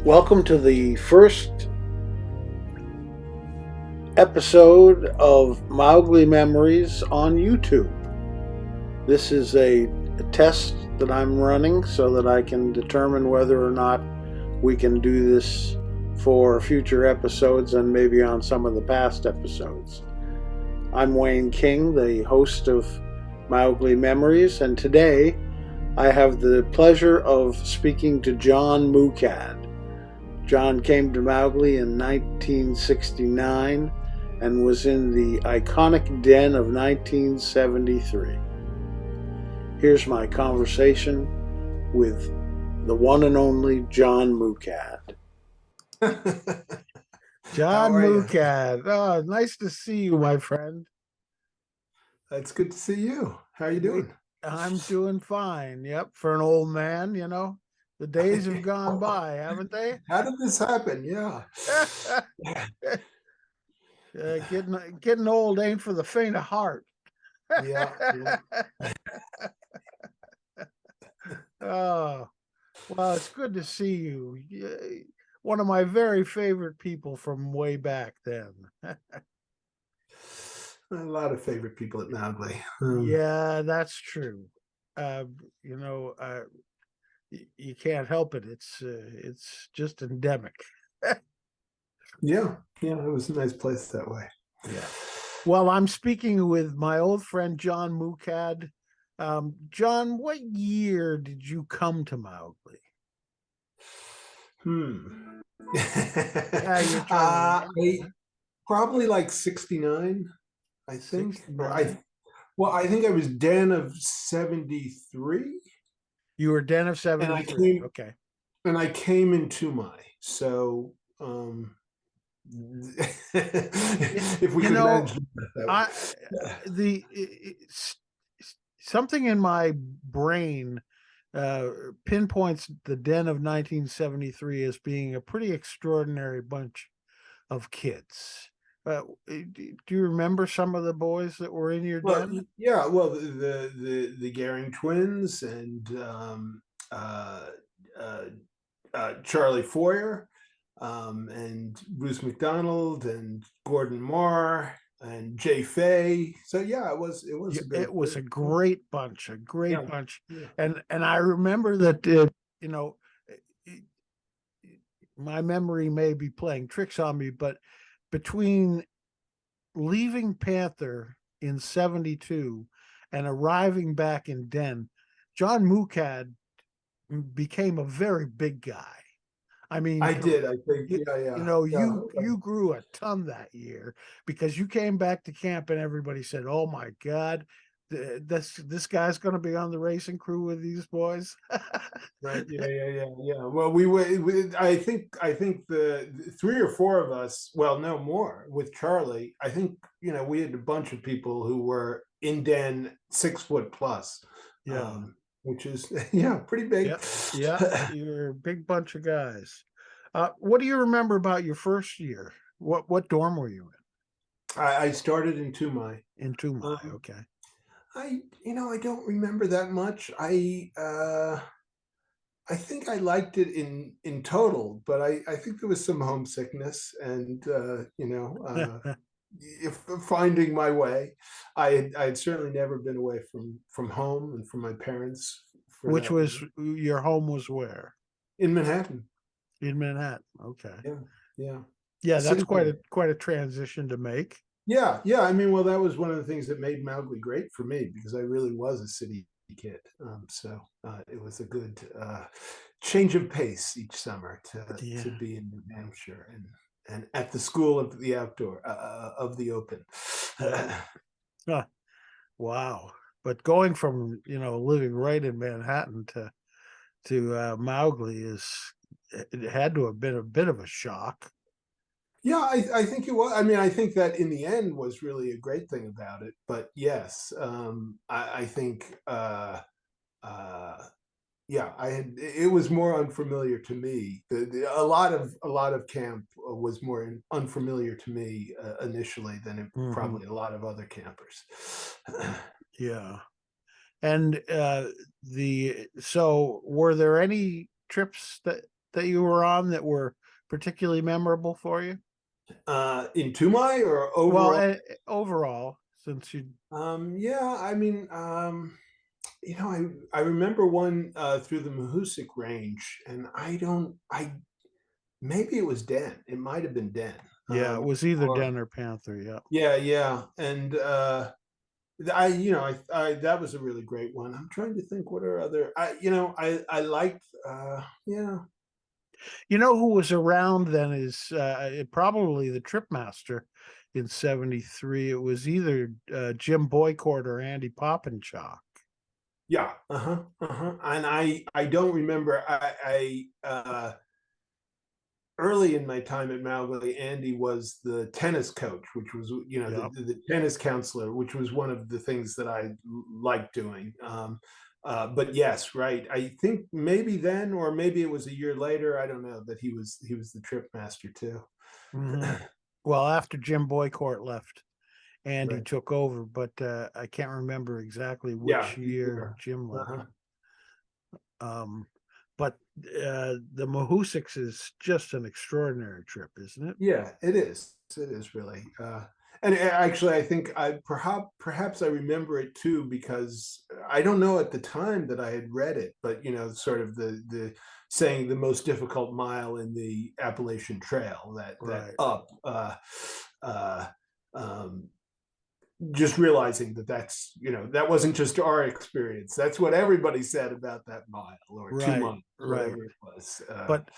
Welcome to the first episode of Mowgli Memories on YouTube. This is a test that I'm running so that I can determine whether or not we can do this for future episodes and maybe on some of the past episodes. I'm Wayne King, the host of Mowgli Memories, and today I have the pleasure of speaking to John Moukad. John came to Mowgli in 1969 and was in the iconic den of 1973. Here's my conversation with the one and only John Moukad. John Moukad. Oh, nice to see you, my friend. It's good to see you. How are you doing? I'm doing fine. Yep, for an old man, the days have gone by, haven't they? How did this happen? Yeah. Getting old ain't for the faint of heart. Yeah. Oh, well, it's good to see you. One of my very favorite people from way back then. A lot of favorite people at Mowgli. Yeah, that's true. Uh, you know, uh, you can't help it. It's just endemic. Yeah. It was a nice place that way. Yeah. Well, I'm speaking with my old friend John Moukad. John, what year did you come to Mowgli? Yeah, you're trying probably like 69, I think. 69. I think I was Den of 73. You were Den of And I 73. came Okay. and I came in Tumai. So if we could manage that something in my brain pinpoints the Den of 1973 as being a pretty extraordinary bunch of kids. Do you remember some of the boys that were in your den? Yeah, well, the Gehring twins and uh, uh, Charlie Foyer, and Bruce McDonald and Gordon Marr and Jay Fay. So yeah, It was a great bunch, Yeah. and I remember that my memory may be playing tricks on me, but between leaving Panther in 72 and arriving back in Den, John Moukad became a very big guy. I mean, I did. I think. you grew a ton that year because you came back to camp and everybody said, "Oh my God, this guy's going to be on the racing crew with these boys." Right. Yeah. Well, I think the three or four of us, well, no more with Charlie. I think we had a bunch of people who were in Den 6 foot plus. Yeah. Which is pretty big. Yeah, you're a big bunch of guys. What do you remember about your first year? What dorm were you I started in Tumai. in? In Tumai, Um, okay. I don't remember that much. I think I liked it in total, but I think there was some homesickness and if finding my way. I had certainly never been away from home and from my parents for Which that was long. your home was where? In Manhattan. In Manhattan. Okay. Yeah, yeah. Yeah, that's City Point. quite a transition to make. Yeah. I mean, well, that was one of the things that made Mowgli great for me because I really was a city kid. So it was a good change of pace each summer to Yeah. be in New Hampshire and at the school of the outdoor of the open. Yeah. Huh. Wow. But going from, living right in Manhattan to Mowgli it had to have been a bit of a shock. Yeah, I think it was. I mean, I think that in the end was really a great thing about it. But yes, I think, uh, yeah, I had. It was more unfamiliar to me. A lot of camp was more unfamiliar to me initially than probably a lot of other campers. Yeah. And the so were there any trips that you were on that were particularly memorable for you? In Tumai or Well, overall? overall, since you, Yeah, I mean, I remember one through the Mahusik range, and I maybe it was Den. It might have been Den. yeah, it was either Or Den or Panther. Yeah. yeah, yeah, and I that was a really great one. I'm trying to think what are other. I liked. Yeah, You know who was around then is probably the Tripmaster in '73. It was either Jim Boycourt or Andy Poppinchock. yeah, and I don't remember. Early in my time at Mowgli, Andy was the tennis coach, which was Yep. the tennis counselor, which was one of the things that I liked doing. But yes, right. I think maybe then, or maybe it was a year later. I don't know that he was the trip master too. Hmm. Well, after Jim Boycourt left, Andy Right. took over, but I can't remember exactly Yeah. which year Sure. Jim left. Uh-huh. Um, but the Mahusiks is just an extraordinary trip, isn't it? Yeah, it is. It is really. And actually, I think I perhaps I remember it too because I don't know at the time that I had read it, but sort of the saying the most difficult mile in the Appalachian Trail, that Right. up. Uh, um, just realizing that wasn't just our experience. That's what everybody said about that mile or two Right. miles or Right. whatever it was.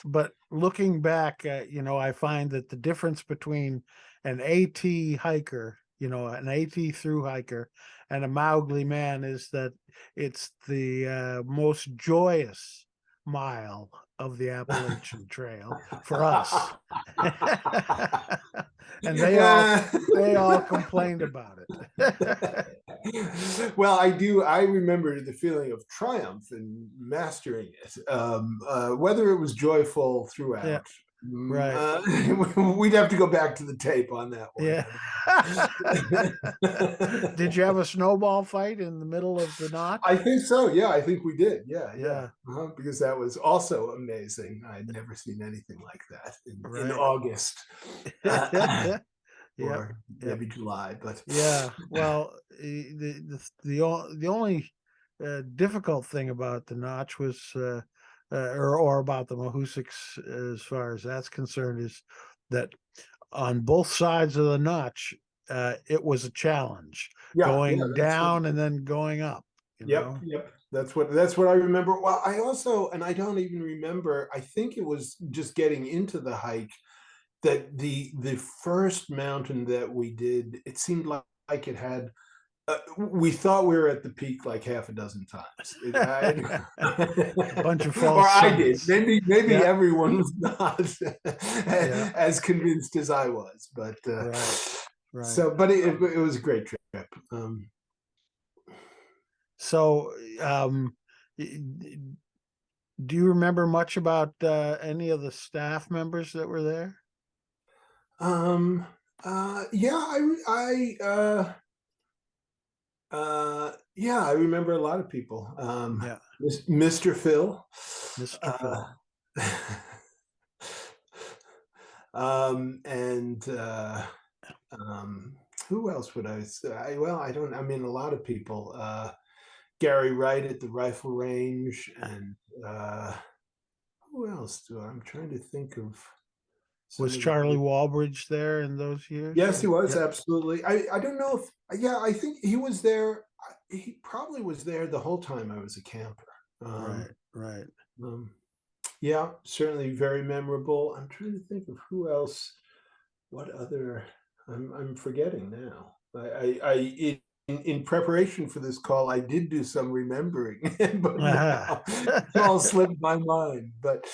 But looking back, I find that the difference between an AT hiker, an AT through hiker, and a Mowgli man is that it's the most joyous mile of the Appalachian Trail for us, and they all complained about it. Well, I do. I remember the feeling of triumph in mastering it. Whether it was joyful Yeah. throughout, Right. we'd have to go back to the tape on that one. Yeah. Did you have a snowball fight in the middle of the I notch? think so. Yeah, I think we did. Yeah, yeah. Yeah. Because that was also amazing. I'd never seen anything like that in Right. August. Uh, Yep. or Yep. maybe July, but Yeah. Well, the only difficult thing about the notch was, or about the Mahusiks, as far as that's concerned, is that on both sides of the notch, it was a challenge yeah, yeah, going that's what. down and then going up. You Yep, know. yep. That's what I remember. Well, I also, and I don't even remember. I think it was just getting into the hike that the first mountain that we did. It seemed like it had we thought we were at the peak like half a dozen times. A bunch of Or false I did. summits. Maybe Yeah. everyone was not Yeah. as convinced as I was. But Right. Right. so, but it was a great trip. So, do you remember much about any of the staff members that were there? Um, yeah, yeah, I remember a lot of people. Yeah. Mr. Phil. Mr. Uh, Phil. and who else would I say? Well, I don't. I mean, a lot of people. Gary Wright at the rifle range, and who else? I'm trying to think of some Was of the. Charlie Walbridge there in those years? Yes, he was Yeah. absolutely. I don't know if. Yeah, I think he was there. He probably was there the whole time I was a camper. Right. Right. Um, yeah, certainly very memorable. I'm trying to think of who else. What other? I'm forgetting now. In preparation for this call, I did do some remembering, but now it's all slipped my mind. But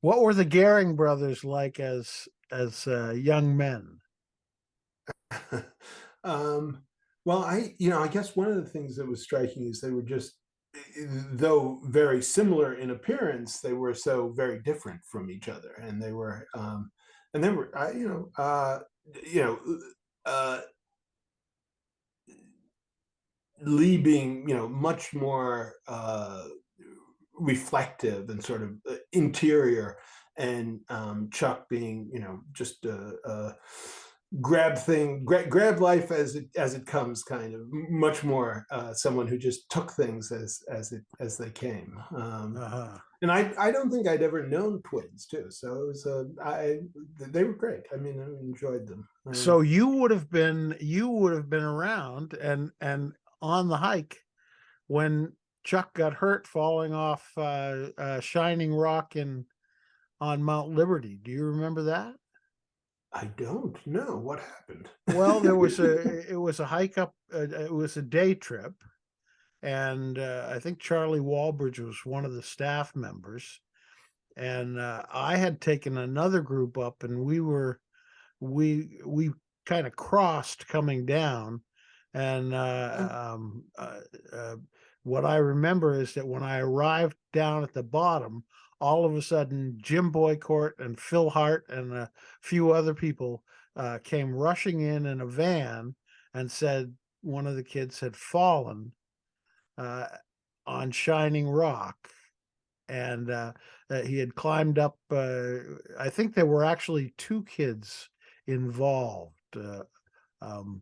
What were the Gehring brothers like as young men? um, well, I guess one of the things that was striking is they were just, though very similar in appearance, they were so very different from each other, and they were, you know, uh, Lee being, much more reflective and sort of interior, and Chuck being, just a grab life as it comes, kind of much more someone who just took things as they came. Uh-huh. And I don't think I'd ever known twins too, so it was I they were great. I mean, I enjoyed them. So you would have been around and on the hike when Chuck got hurt falling off Shining Rock in on Mount Liberty. Do you remember that? I don't know what happened. Well, it was a hike up. It was a day trip, and I think Charlie Walbridge was one of the staff members, and I had taken another group up, and we kind of crossed coming down, and what I remember is that when I arrived down at the bottom, all of a sudden Jim Boycourt and Phil Hart and a few other people came rushing in a van and said one of the kids had fallen uh, on Shining Rock, and he had climbed up. I think there were actually two kids involved, um,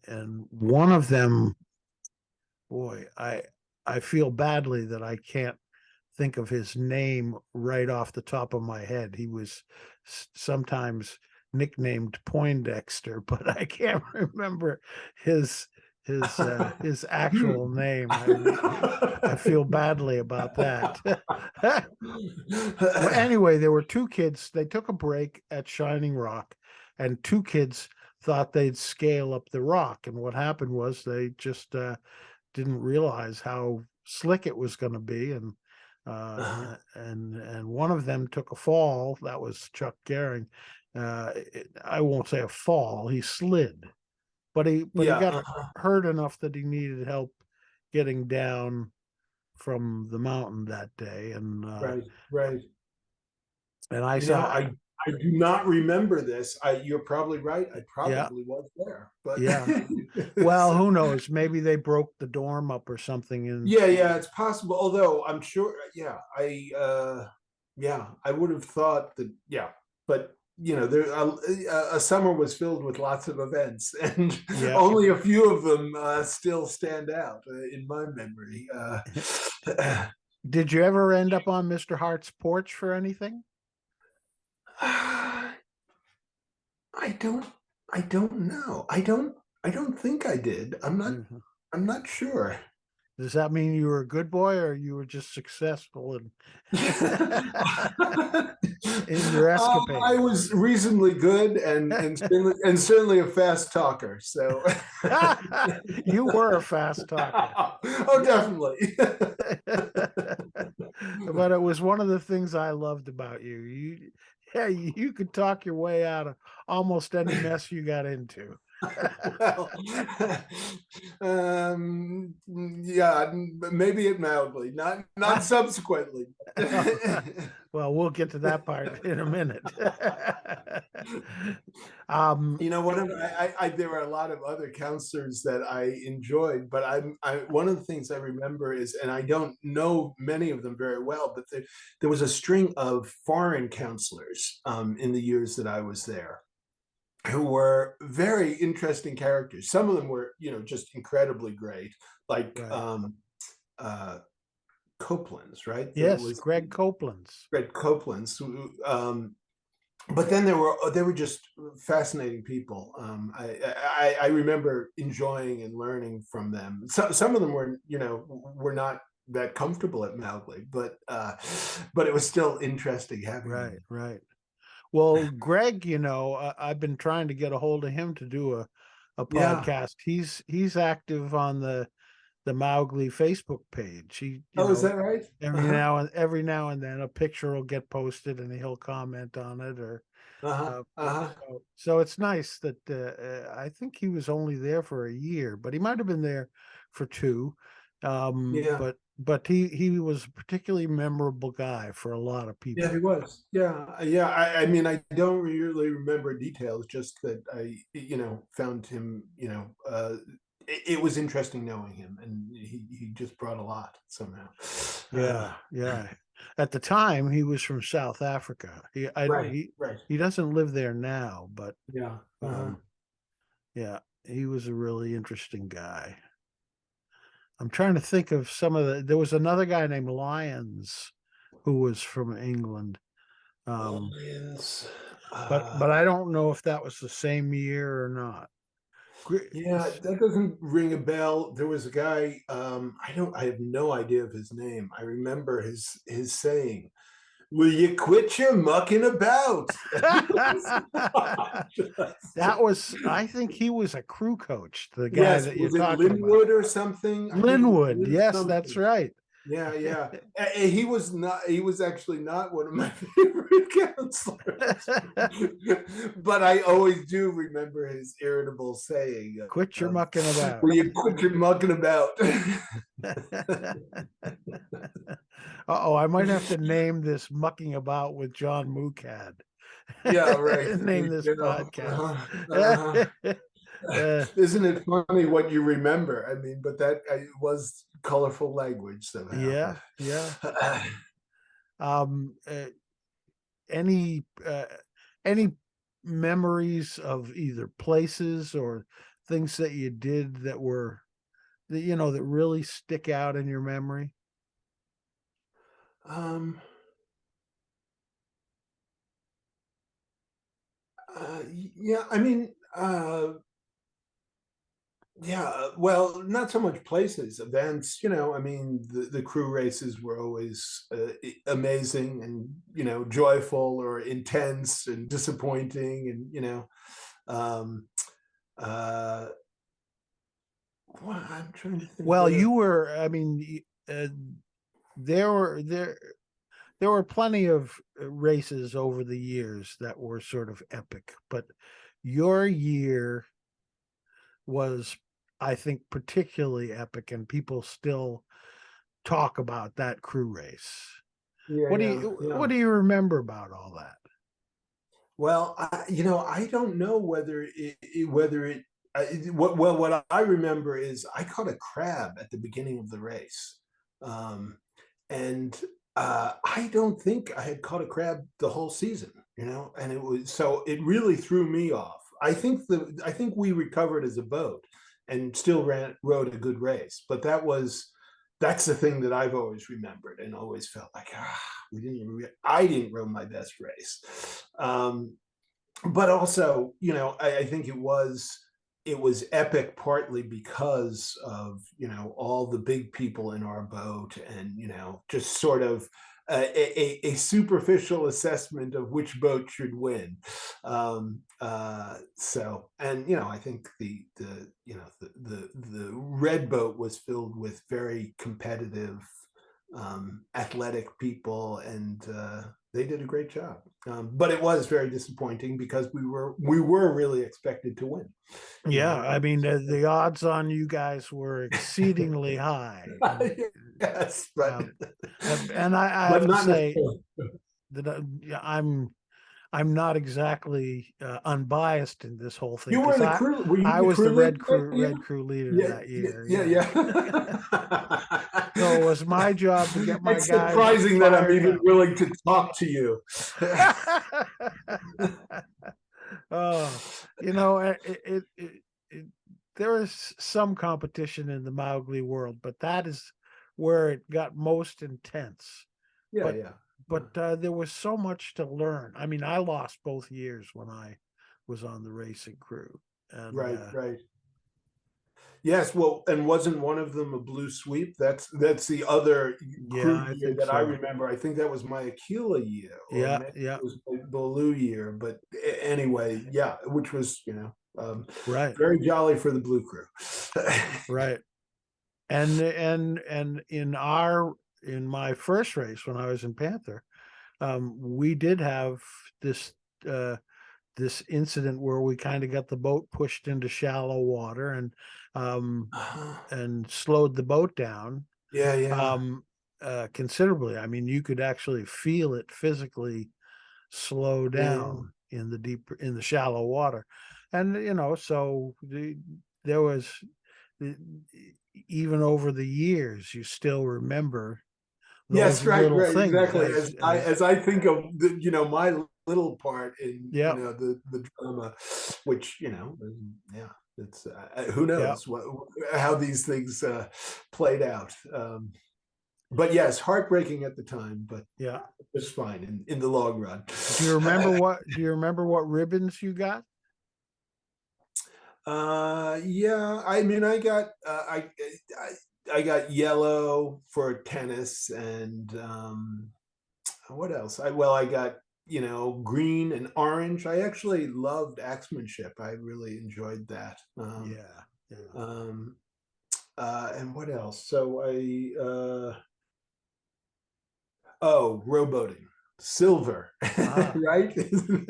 and one of them, boy, I feel badly that I can't think of his name right off the top of my head. He was sometimes nicknamed Poindexter, but I can't remember his his actual name. I feel badly about that. Well, anyway, there were two kids. They took a break at Shining Rock, and two kids thought they'd scale up the rock. And what happened was they just didn't realize how slick it was going to be, and one of them took a fall. That was Chuck Gehring. I won't say a fall. He slid, but he Yeah. got hurt enough that he needed help getting down from the mountain that day, Right. Right. and I You know, saw, I do not remember this. You're probably right. I yeah, probably was there, but yeah. Well, who knows? Maybe they broke the dorm up or something, and yeah, yeah, it's possible. Although I'm sure, yeah, I would have thought that, yeah, but there a summer was filled with lots of events, and yeah. only a few of them still stand out in my memory. Did you ever end up on Mr. Hart's porch for anything? I don't, I don't know. I don't think I did. Mhm. I'm not sure. Does that mean you were a good boy or you were just successful in in your I escapades? was reasonably good, and certainly a fast talker. So, You were a fast talker. oh, definitely. But it was one of the things I loved about you. Yeah, you could talk your way out of almost any mess you got into. Well, yeah, maybe it mildly, not subsequently. Well, we'll get to that part in a minute. um, One of there are a lot of other counselors that I enjoyed, but one of the things I remember is, and I don't know many of them very well, but there was a string of foreign counselors in the years that I was there, who were very interesting characters. Some of them were, just incredibly great, like right. uh, Copeland's, right? That Yes, was Greg Copeland's. Greg Copeland's. But then they were just fascinating people. I remember enjoying and learning from them. Some of them were not that comfortable at Mowgli, but it was still interesting having Right, them. right. Well, Greg, I've been trying to get a hold of him to do a Yeah. podcast. He's active on the Mowgli Facebook page. Oh, is that right? Uh-huh. Every now and then a picture will get posted and he'll comment on it, or Uh-huh. Uh-huh. so it's nice that I think he was only there for a year, but he might have been there for two. Yeah. But he was a particularly memorable guy for a lot of Yeah, he people. was. Yeah, yeah. I mean, I don't really remember details, just that I, found him, it was interesting knowing him, and he just brought a lot somehow. Yeah, yeah. At the time, he was from South Africa. Right, right. He doesn't live there now, but Yeah. Uh-huh. um, yeah, he was a really interesting guy. I'm trying to think of some of the. There was another guy named Lyons who was from England, um, Lions. but I don't know if that was the same year or not. Yeah, that doesn't ring a bell. There was a guy, I have no idea of his name. I remember his saying, "Will you quit your mucking about?" That was, I think he was a crew coach, the guy Yes, that you're was it talking about. Linwood or something? I think it was Linwood, Lin yes, that's something. right. Yeah, yeah. He was not. He was actually not one of my favorite counselors, but I always do remember his irritable saying Quit your of, mucking about. "Will you quit your mucking about?" Oh, I might have to name this mucking about with John Moukad. Yeah, right. There Name you this go. podcast. Uh, Isn't it funny what you remember? I mean, but that was colorful language somehow. yeah, yeah. But Um, uh, any uh, any memories of either places or things that you did that were that that really stick out in your memory? um, yeah, I mean, yeah, well, not so much places, events. I mean, the crew races were always amazing and joyful or intense and disappointing, and um, uh, well, I'm trying to think Well, what you else. were, I mean, there were there were plenty of races over the years that were sort of epic, but your year was, I think, particularly epic, and people still talk about that crew race. Yeah, yeah, What yeah. do you remember about all that? Well, I don't know whether it what I remember is I caught a crab at the beginning of the race, um, and I don't think I had caught a crab the whole season. And it really threw me off. I think we recovered as a boat and still rode a good race, but that's the thing that I've always remembered and always felt like I didn't run my best race. But also, I think it was epic partly because of all the big people in our boat, and just sort of a superficial assessment of which boat should win. So, and I think the red boat was filled with very competitive, athletic people, and they did a great job. But it was very disappointing because we were really expected to win. Yeah, I And mean, the odds on you guys were exceedingly high, and yes, but um, and I but have to not say necessarily. that yeah, I'm not exactly unbiased in this whole thing You were because in the crew. Were you I the was the crew leader that year? red crew leader Yeah, that yeah, year. yeah, Yeah, yeah. so it was my job to get my It's guys surprising that I'm fired even up. willing to talk to you. Oh, it there is some competition in the Mowgli world, but that is where it got most intense. Yeah, But yeah. there was so much to learn. I mean, I lost both years when I was on the racing crew, and Right, right. Yes, well, and wasn't one of them a blue sweep? That's the other yeah, crew I year think that I so. remember. I think that was my Aquila year, or Yeah, maybe yeah, it was my blue year. But anyway, yeah, which was right, very jolly for the blue crew. right. And in my first race when I was in Panther, we did have this uh, this incident where we kind of got the boat pushed into shallow water um, and slowed the boat down Yeah, yeah, um, considerably. I mean, you could actually feel it physically slow yeah, yeah. down in the shallow water, and there was e- even over the years, you still remember those Yes, right, little right, things exactly. as As I think of my little part in yeah, the drama, which yeah, it's who yeah, knows how these things played out. But yes, heartbreaking at the time, but yeah. just fine in the long run. Do you remember what ribbons you got? Yeah, I mean, I got yellow for tennis, and what else? I got green and orange. I actually loved axemanship. I really enjoyed that. Yeah, yeah. Um, and what else? So rowboating, silver, Ah, right?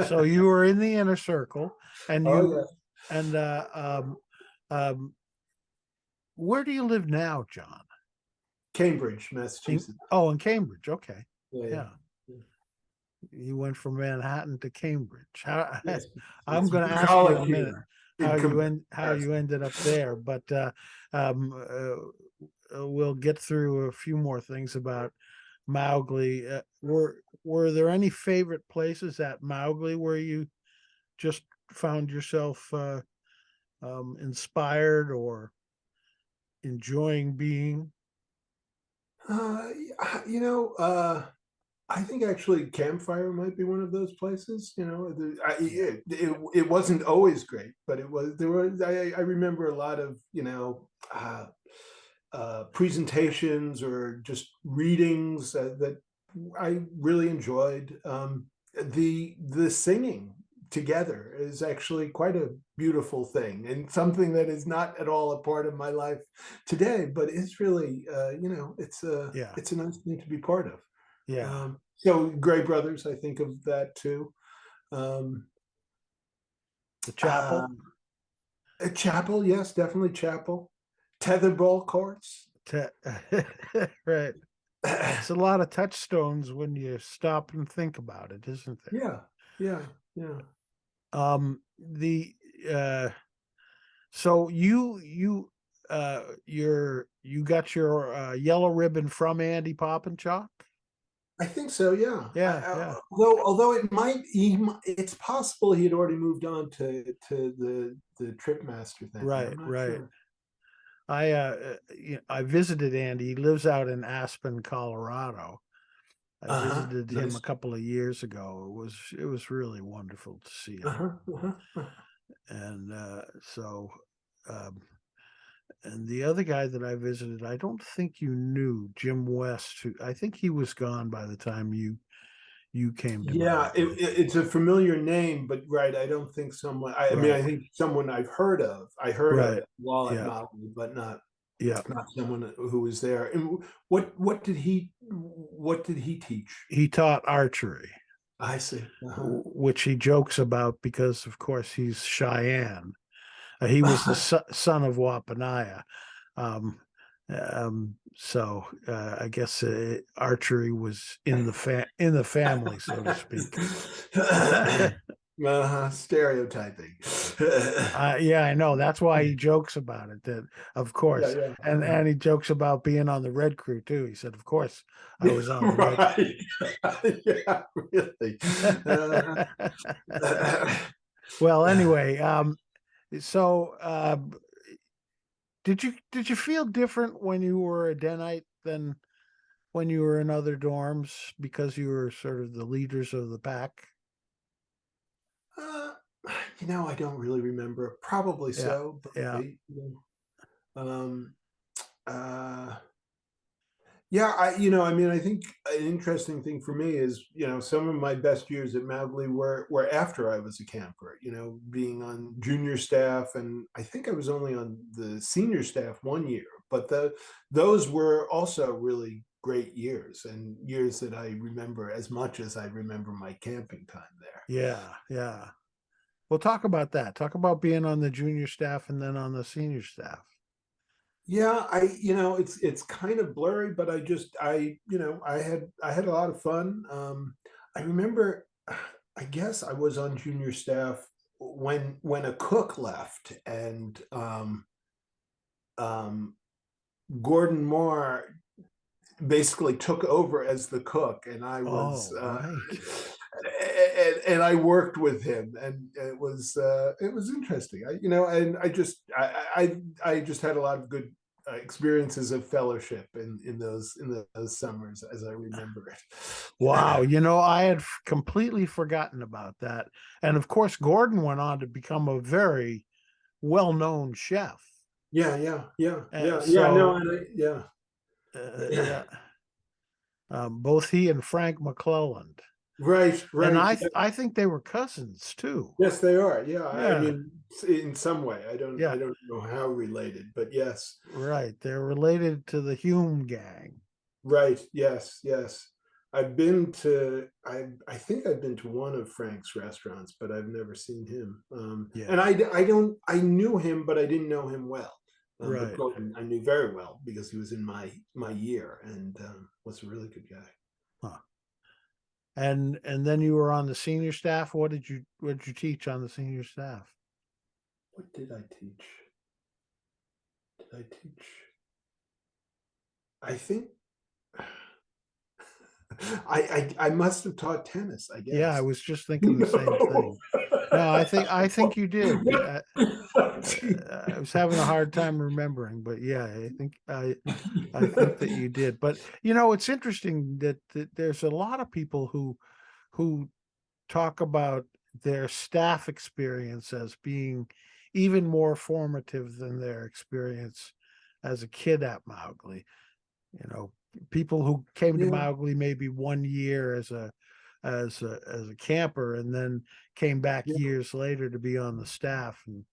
so you were in the inner circle, and Oh you yeah, and um, where do you live now, John? Cambridge, Massachusetts. In Cambridge. Okay, Yeah, yeah. yeah. You went from Manhattan to Cambridge. Yes, I'm it's going to blue ask you in a collar minute here in how you comparison. ended up there, but um, we'll get through a few more things about Mowgli. Were there any favorite places at Mowgli where you just found yourself inspired or enjoying being? Uh, you know, I think actually Campfire might be one of those places. Yeah, It wasn't always great, but it was. There was. I remember a lot of presentations or just readings that I really enjoyed. The singing together is actually quite a beautiful thing and something that is not at all a part of my life today, but it's really yeah, it's a nice thing to be part of. yeah. So Gray Brothers, I think of that too. Um, The uh, chapel. a chapel, yes, definitely chapel. Tetherball courts. Te- right. It's a lot of touchstones when you stop and think about it, isn't there? Yeah, yeah, yeah. The so you got your yellow ribbon from Andy Poppinchock? I think so. Yeah. Yeah, yeah. Although it's possible he had already moved on to the trip master thing. Right, I'm not right. sure. I visited Andy. He lives out in Aspen, Colorado. I Uh huh. visited him a Nice. couple of years ago. It was really wonderful to see Uh him. huh. Uh-huh. And um, and the other guy that I visited, I don't think you knew, Jim West, who I think he was gone by the time you came to Yeah, Mowgli. it's a familiar name, but right, I don't think someone. I mean, Right, I think someone I've heard of. I heard of right. it while at Yeah, Mountain, but yeah. not someone who was there. And what did he teach? He taught archery, I see. Uh-huh. which he jokes about because, of course, he's Cheyenne. He was the son of Wapanaya. Um, I guess archery was in the family, so to speak. Stereotyping. Yeah, I know. That's why he jokes about it. That, of Yeah, course, yeah, and he jokes about being on the red crew too. He said, "Of course, I yeah. was on the red." Right. Yeah, really. Uh, Well, anyway, so did you feel different when you were a Denite than when you were in other dorms because you were sort of the leaders of the pack? uh, I don't really remember. Probably Yeah, so, yeah, probably. Um, uh, Yeah, I mean, I think an interesting thing for me is, some of my best years at Mowgli were after I was a camper, being on junior staff, and I think I was only on the senior staff one year, but those were also really great years and years that I remember as much as I remember my camping time there. yeah, yeah. Well, talk about that. Talk about being on the junior staff and then on the senior staff. Yeah, it's kind of blurry, but I had a lot of fun. I remember, I guess I was on junior staff when a cook left, and um, Gordon Moore basically took over as the cook, and I was Oh, right. and I worked with him, and it was interesting. And I just had a lot of good experiences of fellowship in those summers, as I remember Wow. it. I had completely forgotten about that. And of course, Gordon went on to become a very well-known chef. Yeah, yeah, yeah, Uh, yeah, yeah. No, so, yeah, yeah, both he and Frank McClelland. right, And right. I think they were cousins too. Yes, they are. Yeah, I Yeah, mean, in some way, I yeah, don't know how related, but yes, right. They're related to the Hume gang. right. Yes, yes. I think I've been to one of Frank's restaurants, but I've never seen him. And Yeah, I don't, I knew him, but I didn't know him well. But right. Gordon, I knew very well because he was in my year and was a really good guy. Huh. And then you were on the senior staff. What did you teach on the senior staff? What did I teach? Did I teach? I think I must have taught tennis, I Yeah, I guess. was just thinking the same No. thing. No, I think you did. I was having a hard time remembering, but yeah, I think that you did. But it's interesting that there's a lot of people who talk about their staff experience as being even more formative than their experience as a kid at Mowgli. You know, people who came to Yeah, Mowgli maybe 1 year as a camper and then came back yeah, years later to be on the staff and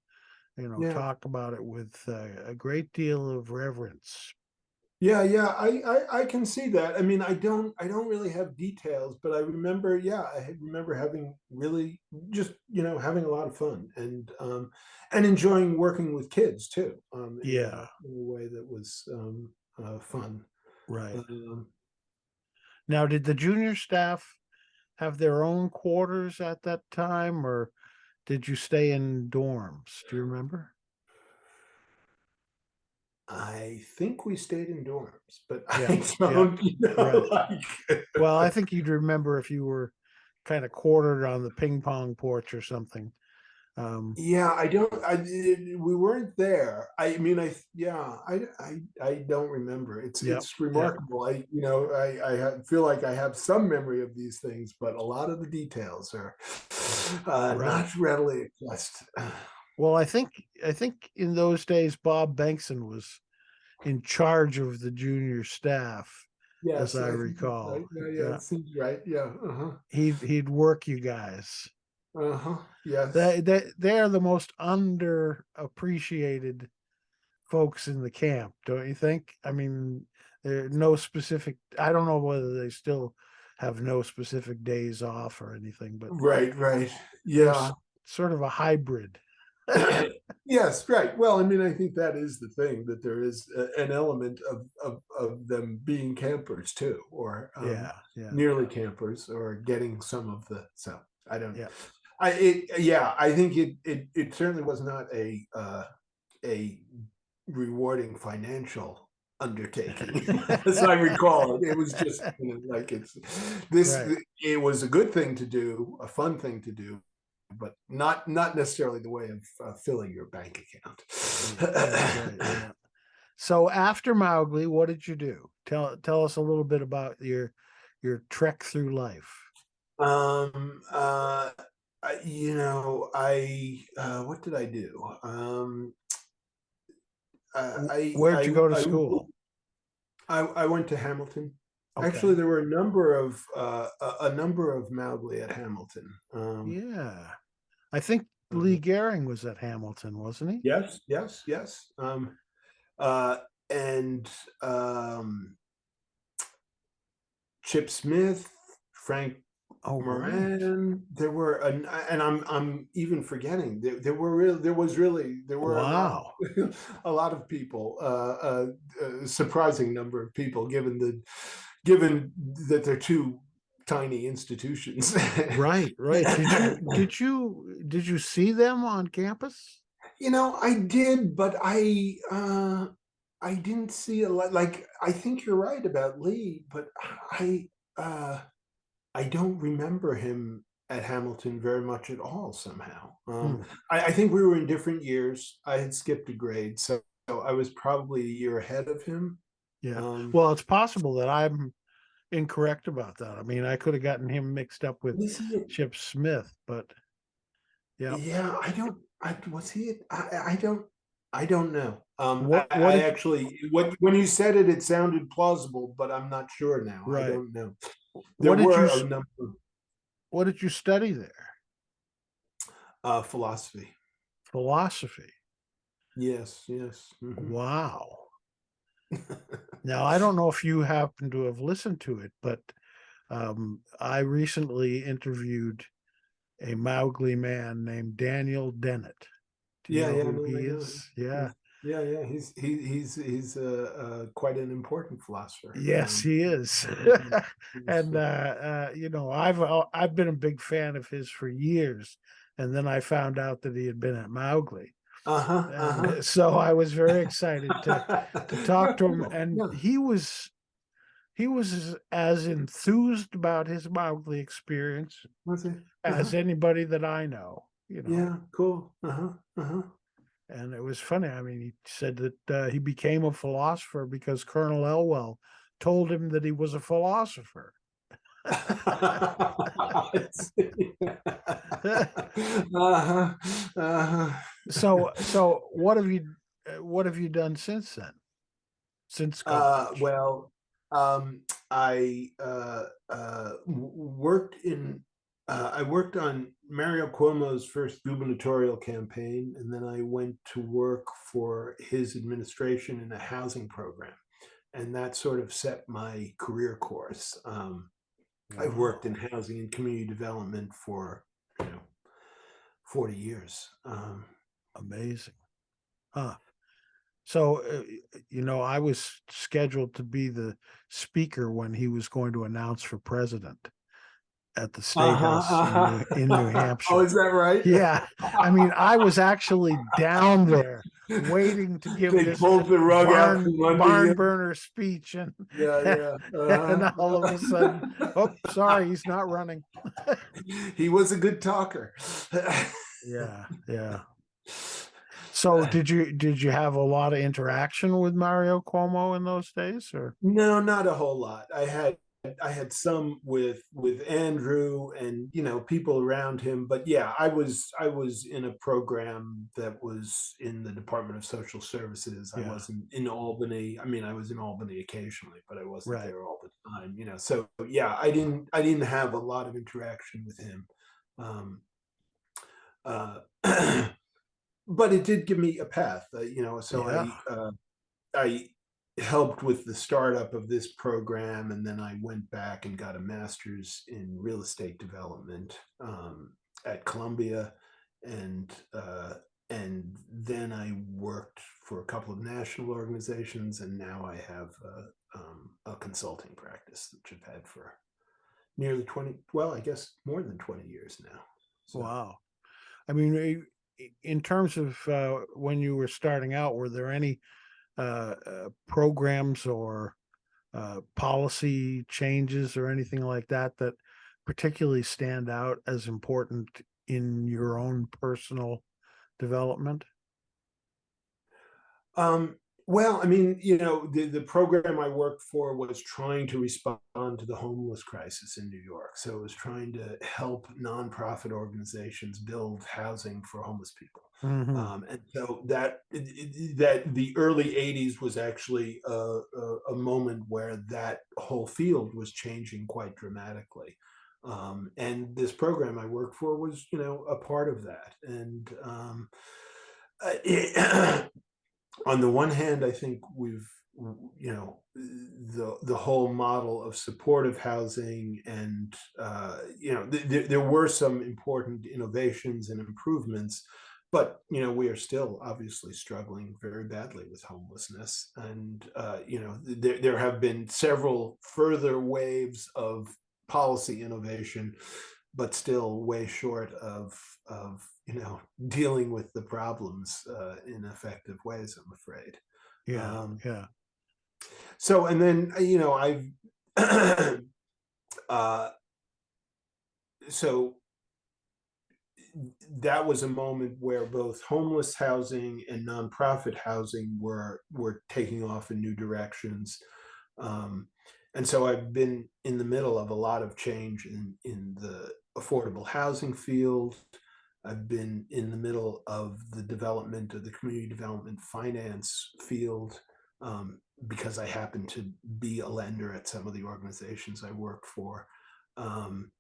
yeah. talk about it with a great deal of reverence. Yeah, yeah, I can see that. I mean, I don't really have details, but I remember, yeah, remember having really just, having a lot of fun and enjoying working with kids too, Yeah, in a way that was fun. right. Um, Now, did the junior staff have their own quarters at that time, or did you stay in dorms? Do you remember? I think we stayed in dorms, but Yeah, I yeah, don't, right. like. Well, I think you'd remember if you were kind of quartered on the ping pong porch or something. Yeah, I don't. We weren't there. I mean, yeah, I don't remember. Yep, It's yep, remarkable. Feel like I have some memory of these things, but a lot of the details are right. not readily accessed. Well, I think in those days Bob Bankson was in charge of the junior staff, as Yes, I I think that's right. recall. Yeah, yeah, Yeah, it seems right. Yeah. Uh-huh. he'd work you guys. Uh-huh. Yes. They are the most underappreciated folks in the camp, don't you think? I mean, there are no specific. I don't know whether they still have no specific days off or anything, but Right, right. there's Yeah. sort of a hybrid. Yes, right. Well, I mean, I think that is the thing that there is an element of them being campers too, or Yeah, yeah, nearly campers, or getting some of the. So I don't. yeah. Yeah, I think it certainly was not a rewarding financial undertaking, as I recall. It was just like it's this. Right, It was a good thing to do, a fun thing to do, but not necessarily the way of filling your bank account. that's right. Yeah. So after Mowgli, what did you do? Tell us a little bit about your trek through life. um, uh, I what did I do? Where'd you go to school? I went to Hamilton. Actually, Okay. there were a number of Mowgli at Hamilton. Yeah. I think Lee Uh, Gehring was at Hamilton, wasn't he? yes, yes, yes. Uh, and Chip Smith, Frank Oh, right. Moran. And I'm even forgetting. There were Wow. a lot of people, a surprising number of people, given that they're two tiny institutions. Right, right. Did you see them on campus? I did, but I didn't see a lot. Like, I think you're right about Lee, but uh, I don't remember him at Hamilton very much at all. Somehow, Hmm. I think we were in different years. I had skipped a grade, so I was probably a year ahead of him. Yeah. Um, Well, it's possible that I'm incorrect about that. I mean, I could have gotten him mixed up with was he? Chip Smith, but yeah. Yeah, I don't. I was he? I don't. I don't know. What I did you, actually, when you said it, it sounded plausible, but I'm not sure now. I right? don't know. There What did you were a number of what did you study there? philosophy. Philosophy. Yes, yes. Wow. Now, I don't know if you happen to have listened to it, but I recently interviewed a Mowgli man named Daniel Dennett. Do you Yeah, know yeah, who no, I he know. is? Yeah. Yeah, yeah. He's quite an important philosopher. Yes, he is. He's, And I've been a big fan of his for years, and then I found out that he had been at Mowgli, uh-huh, uh-huh. and so I was very excited to talk to him. Cool. And Yeah. he was as enthused about his Mowgli experience Was he? as Uh-huh. anybody that I know. Yeah, cool. Uh-huh. Uh-huh. And it was funny. I mean, he said that he became a philosopher because Colonel Elwell told him that he was a philosopher. uh-huh. Uh-huh. So what have you done since then? Since college? Well, I I worked on Mario Cuomo's first gubernatorial campaign, and then I went to work for his administration in a housing program, and that sort of set my career course. I've worked Wow, in housing and community development for 40 years. amazing. Huh. So, I was scheduled to be the speaker when he was going to announce for president at the State Uh-huh, House in New uh-huh. Oh, Hampshire. is that right? Yeah, I mean, I was actually down there waiting to give They this pulled the rug out barn from under barn you. burner speech, and Yeah, yeah. and Uh-huh. all of a sudden, oh, sorry, he's not running. He was a good talker. Yeah, yeah. So did you have a lot of interaction with Mario Cuomo in those days, or No, not a whole lot. I had some with Andrew and people around him, but yeah, I was in a program that was in the Department of Social Services. I yeah, wasn't in Albany. I mean, I was in Albany occasionally, but I wasn't right, there all the time. So yeah, I didn't have a lot of interaction with him. Um, uh, but it did give me a path, so yeah, I helped with the startup of this program, and then I went back and got a master's in real estate development at Columbia, and then I worked for a couple of national organizations, and now I have a consulting practice which I've had for nearly 20, well, I guess more than 20 years now. So. wow. I mean, in terms of when you were starting out, were there any programs or policy changes or anything like that that particularly stand out as important in your own personal development? Um, well, I mean, the program I worked for was trying to respond to the homeless crisis in New York. So it was trying to help nonprofit organizations build housing for homeless people. Hmm. And so that the early '80s was actually a moment where that whole field was changing quite dramatically. And this program I worked for was, a part of that. And it, on the one hand, I think the whole model of supportive housing, and there were some important innovations and improvements, but we are still obviously struggling very badly with homelessness, and there have been several further waves of policy innovation but still way short of dealing with the problems in effective ways, I'm afraid. Yeah, Um, yeah. so and then I've uh, so that was a moment where both homeless housing and nonprofit housing were taking off in new directions. Um, and so I've been in the middle of a lot of change in the affordable housing field. I've been in the middle of the development of the community development finance field, because I happen to be a lender at some of the organizations I work for. Um,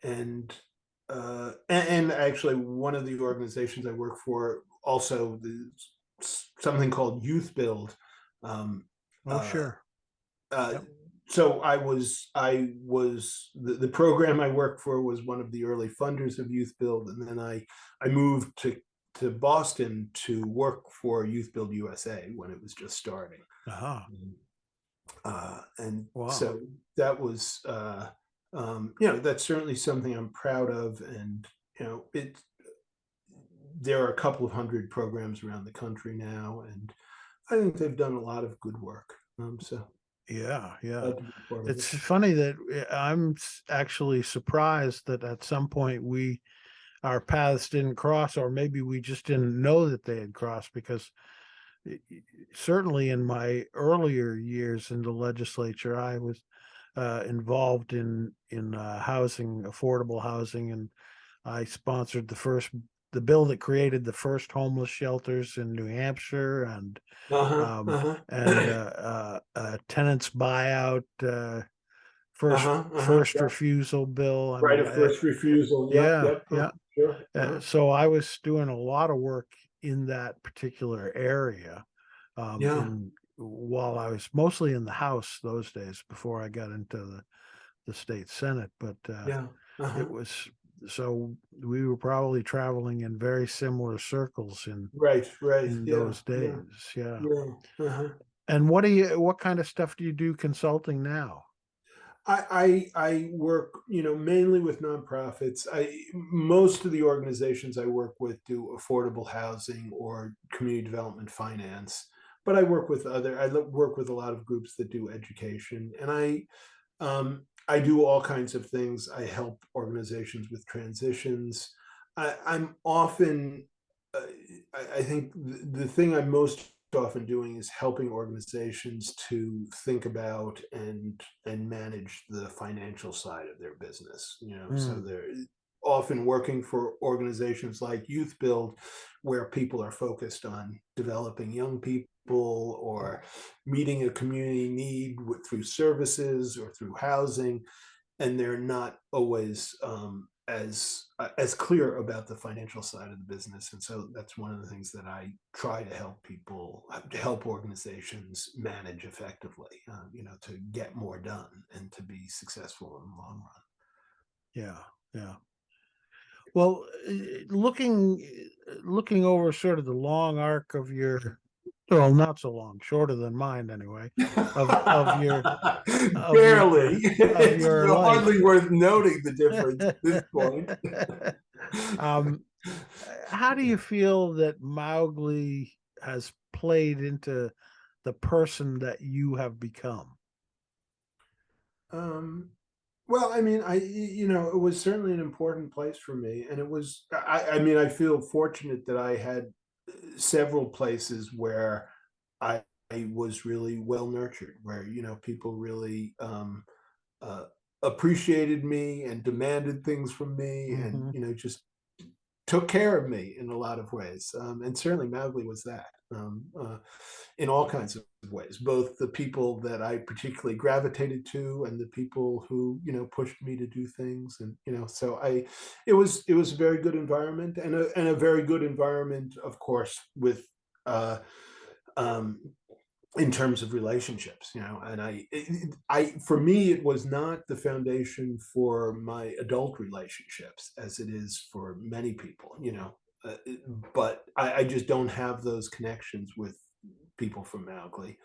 and and actually one of the organizations I work for also something called Youth Build. Um, Oh, uh, sure. uh, Yep. so I was the program I worked for was one of the early funders of Youth Build, and then I moved to Boston to work for Youth Build USA when it was just starting. Aha. And Wow. so that was that's certainly something I'm proud of, and it there are a couple of hundred programs around the country now, and I think they've done a lot of good work. So Yeah, yeah. glad to be part of it. It's funny that actually surprised that at some point our paths didn't cross, or maybe we just didn't know that they had crossed, because certainly in my earlier years in the legislature, I was involved in housing, affordable housing, and I sponsored the bill that created the first homeless shelters in New Hampshire, Uh-huh. um, Uh-huh. tenants buyout, first Uh-huh. Uh-huh. first Yeah. refusal bill. I Right mean, of first refusal. Yep. yeah, Yep. yeah. Sure. Uh-huh. So I was doing a lot of work in that particular area, Yeah. in while I was mostly in the House those days before I got into the state Senate. But Yeah. it Uh-huh. was so we were probably traveling in very similar circles Right. Right. in Yeah. those Yeah. days. Yeah. Yeah. Uh-huh. And what kind of stuff do you do consulting now? I work, mainly with nonprofits. Most of the organizations I work with do affordable housing or community development finance, but I work with a lot of groups that do education, and I do all kinds of things. I help organizations with transitions. I'm often, I think the thing I'm most often doing is helping organizations to think about and manage the financial side of their business. So Mm, they're often working for organizations like Youth Build, where people are focused on developing young people or meeting a community need through services or through housing, and they're not always as clear about the financial side of the business. And so that's one of the things that I try to help organizations manage effectively, to get more done and to be successful in the long run. yeah, yeah. Well, looking over sort of the long arc of your, well, not so long, shorter than mine anyway, of of your of Barely. your of It's your life. hardly worth noting the difference at this point. um, how do you feel that Mowgli has played into the person that you have become? um, Well, I mean, it was certainly an important place for me, and I mean, I feel fortunate that I had several places where I, I was really well nurtured, where people really uh, appreciated me and demanded things from me, and Hmm. just took care of me in a lot of ways. And certainly Mowgli was that, in all kinds of ways, both the people that I particularly gravitated to and the people who, pushed me to do things. And, so it was a very good environment, and a very good environment, of course, with, uh, um, in terms of relationships, and for me, it was not the foundation for my adult relationships as it is for many people, uh, but I just don't have those connections with people from Mowgli.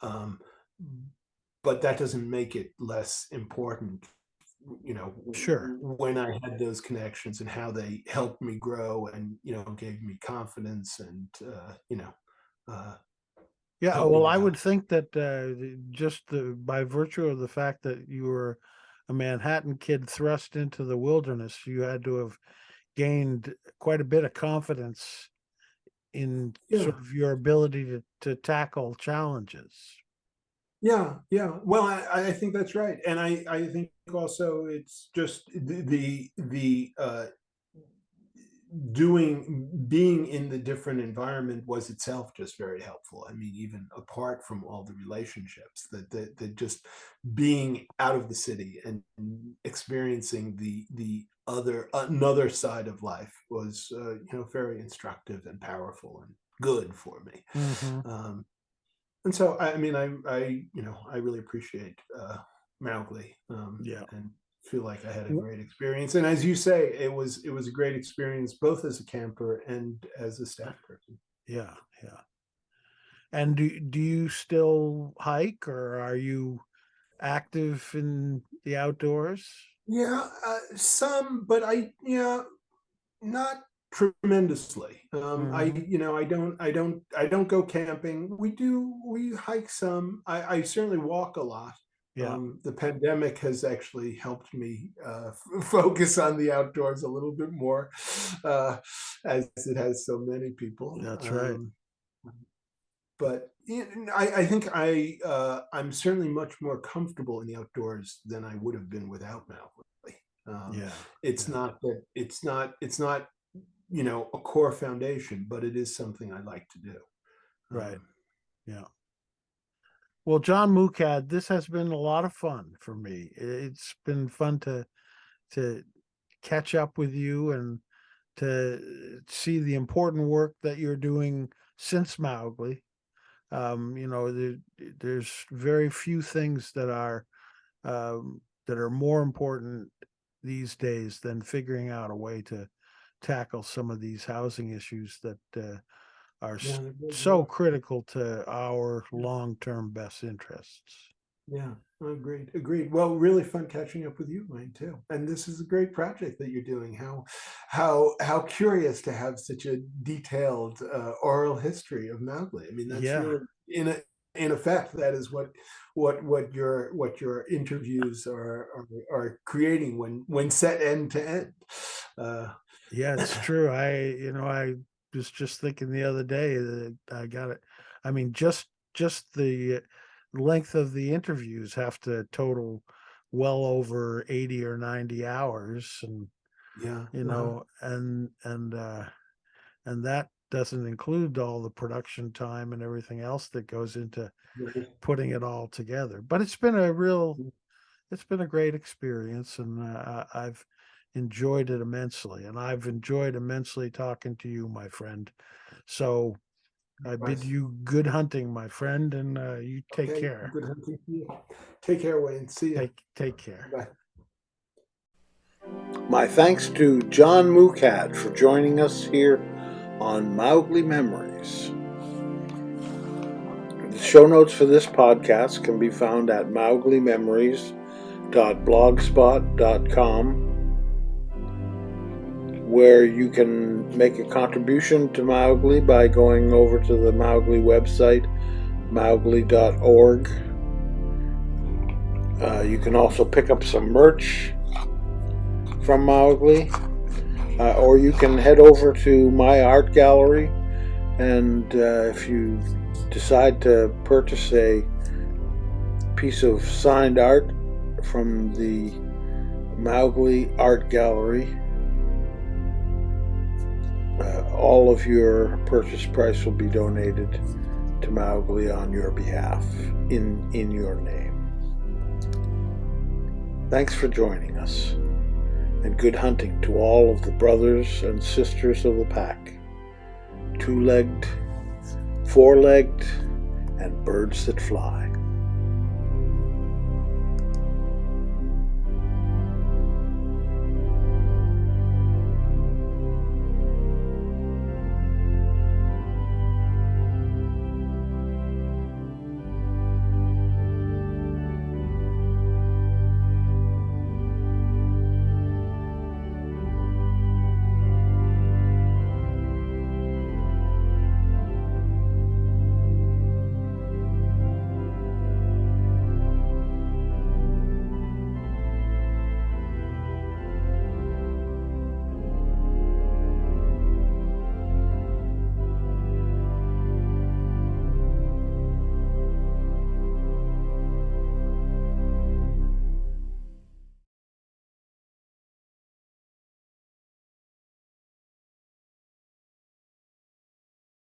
Um, but that doesn't make it less important Sure. when I had those connections and how they helped me grow and, gave me confidence and, uh, Yeah, helped me well, I would develop. think that just by virtue of the fact that you were a Manhattan kid thrust into the wilderness, you had to have gained quite a bit of confidence in Yeah. sort of your ability to tackle challenges. Yeah, yeah. Well, I think that's right, and I think also it's just the being in the different environment was itself just very helpful. I mean, even apart from all the relationships, that just being out of the city and experiencing the other another side of life was very instructive and powerful and good for me. Hmm. Um, and so, I mean, I really appreciate Mowgli, Yeah. and feel like I had a great experience. And as you say, it was a great experience both as a camper and as a staff person. Yeah, yeah. And do you still hike, or are you active in the outdoors? Yeah, some, but not tremendously. Hmm. I don't go camping. We hike some. I certainly walk a lot. Yeah, The pandemic has actually helped me focus on the outdoors a little bit more, uh, as it has so many people. that's right. But I think I'm certainly much more comfortable in the outdoors than I would have been without Mowgli. Um, Yeah, it's yeah, not that it's not a core foundation, but it is something I like to do. right. Um, Yeah. Well, John Moukad, this has been a lot of fun for me. It's been fun to catch up with you and to see the important work that you're doing since Mowgli. There's very few things that are more important these days than figuring out a way to tackle some of these housing issues that are yeah, it really so are. critical to our Yeah, long-term best interests. yeah, agreed, agreed. Well, really fun catching up with you, Wayne, too. And this is a great project that you're doing. How curious to have such a detailed oral history of Mowgli. I mean, that's Yeah, really in effect that is what your interviews are creating when set end to end. Uh, yeah, it's true. I was just thinking the other day that I got it. I mean, just the length of the interviews have to total well over 80 or 90 hours, and yeah, you know, and that doesn't include all the production time and everything else that goes into right. putting it all together. But it's been a great experience, and I've enjoyed it immensely, and I've enjoyed immensely talking to you, my friend. So I bid Likewise. you good hunting, my friend, and you take Okay, care. good hunting to you. Take care, Wayne. See ya. Take care. Bye. My thanks to John Moukad for joining us here on Mowgli Memories. The show notes for this podcast can be found at mowglimemories.blogspot.com, where you can make a contribution to Mowgli by going over to the Mowgli website, mowgli.org. You can also pick up some merch from Mowgli, or you can head over to my art gallery, and if you decide to purchase a piece of signed art from the Mowgli Art Gallery, all of your purchase price will be donated to Mowgli on your behalf, in your name. Thanks for joining us, and good hunting to all of the brothers and sisters of the pack, two-legged, four-legged, and birds that fly.